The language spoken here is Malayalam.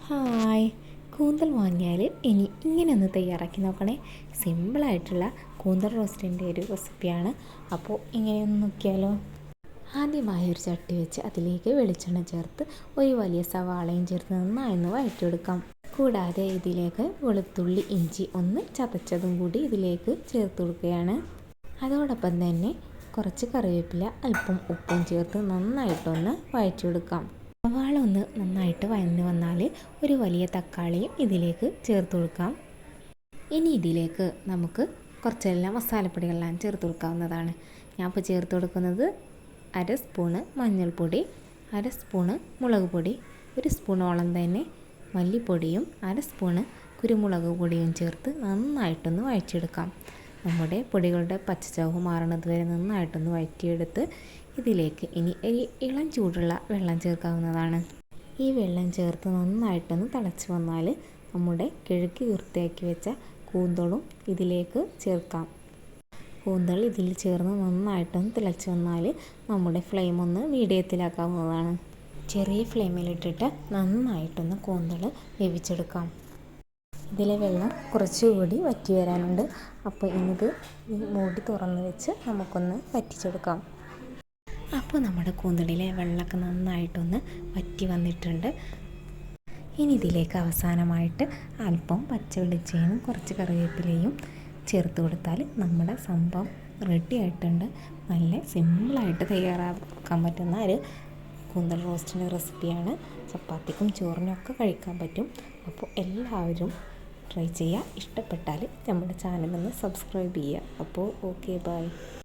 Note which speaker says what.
Speaker 1: ഹായ്, കൂന്തൽ വാങ്ങിയാൽ ഇനി ഇങ്ങനെ ഒന്ന് തയ്യാറാക്കി നോക്കണേ. സിമ്പിളായിട്ടുള്ള കൂന്തൽ റോസ്റ്റിൻ്റെ ഒരു റെസിപ്പിയാണ്. അപ്പോൾ ഇങ്ങനെയൊന്ന് നോക്കിയാലോ. ആദ്യമായി ഒരു ചട്ടി വെച്ച് അതിലേക്ക് വെളിച്ചെണ്ണ ചേർത്ത് ഒരു വലിയ സവാളയും ചേർത്ത് നന്നായി ഒന്ന് വഴറ്റിയെടുക്കാം. കൂടാതെ ഇതിലേക്ക് വെളുത്തുള്ളി, ഇഞ്ചി ഒന്ന് ചതച്ചതും കൂടി ഇതിലേക്ക് ചേർത്ത് കൊടുക്കുകയാണ്. അതോടൊപ്പം തന്നെ കുറച്ച് കറിവേപ്പില, അല്പം ഉപ്പും ചേർത്ത് നന്നായിട്ടൊന്ന് വഴറ്റിയെടുക്കാം. സവാള ഒന്ന് നന്നായിട്ട് വഴന്ന് വന്നാൽ ഒരു വലിയ തക്കാളിയും ഇതിലേക്ക് ചേർത്ത് കൊടുക്കാം. ഇനി ഇതിലേക്ക് നമുക്ക് കുറച്ചെല്ലാം മസാലപ്പൊടികളെല്ലാം ചേർത്ത് കൊടുക്കാവുന്നതാണ്. ഞാൻ ഇപ്പോൾ ചേർത്ത് കൊടുക്കുന്നത് 1/2 സ്പൂണ് മഞ്ഞൾപ്പൊടി, 1/2 സ്പൂണ് മുളക് പൊടി, 1 സ്പൂണോളം തന്നെ മല്ലിപ്പൊടിയും 1/2 സ്പൂണ് കുരുമുളക് പൊടിയും ചേർത്ത് നന്നായിട്ടൊന്ന് വഴറ്റിയെടുക്കാം. നമ്മുടെ പൊടികളുടെ പച്ചച്ചവ് മാറണത് വരെ നന്നായിട്ടൊന്ന് വഴറ്റിയെടുത്ത് ഇതിലേക്ക് ഇനി ഇളം ചൂടുള്ള വെള്ളം ചേർക്കാവുന്നതാണ്. ഈ വെള്ളം ചേർത്ത് നന്നായിട്ടൊന്ന് തിളച്ച് വന്നാൽ നമ്മുടെ കഴുകി വൃത്തിയാക്കി വെച്ച കൂന്തളും ഇതിലേക്ക് ചേർക്കാം. കൂന്തൾ ഇതിൽ ചേർന്ന് നന്നായിട്ടൊന്ന് തിളച്ച് വന്നാൽ നമ്മുടെ ഫ്ലെയിം ഒന്ന് മീഡിയത്തിലാക്കാവുന്നതാണ്. ചെറിയ ഫ്ലെയിമിലിട്ടിട്ട് നന്നായിട്ടൊന്ന് കൂന്തൾ വേവിച്ചെടുക്കാം. ഇതിലെ വെള്ളം കുറച്ചുകൂടി വറ്റി വരാനുണ്ട്. അപ്പോൾ ഇനിത് മൂടി തുറന്ന് വെച്ച് നമുക്കൊന്ന് വറ്റിച്ചെടുക്കാം. അപ്പോൾ നമ്മുടെ കൂന്തളിലെ വെള്ളമൊക്കെ നന്നായിട്ടൊന്ന് വറ്റി വന്നിട്ടുണ്ട്. ഇനി ഇതിലേക്ക് അവസാനമായിട്ട് അല്പം പച്ച വെളിച്ചെണ്ണയും കുറച്ച് കറിവേപ്പിലയും ചേർത്ത് കൊടുത്താൽ നമ്മുടെ സംഭവം റെഡി ആയിട്ടുണ്ട്. നല്ല സിമ്പിളായിട്ട് തയ്യാറാക്കാൻ പറ്റുന്ന ഒരു കൂന്തൽ റോസ്റ്റിൻ്റെ റെസിപ്പിയാണ്. ചപ്പാത്തിക്കും ചോറിനും ഒക്കെ കഴിക്കാൻ പറ്റും. അപ്പോൾ എല്ലാവരും ട്രൈ ചെയ്യുക. ഇഷ്ടപ്പെട്ടാൽ നമ്മുടെ ചാനലൊന്ന് സബ്സ്ക്രൈബ് ചെയ്യുക. അപ്പോൾ ഓക്കെ, ബൈ.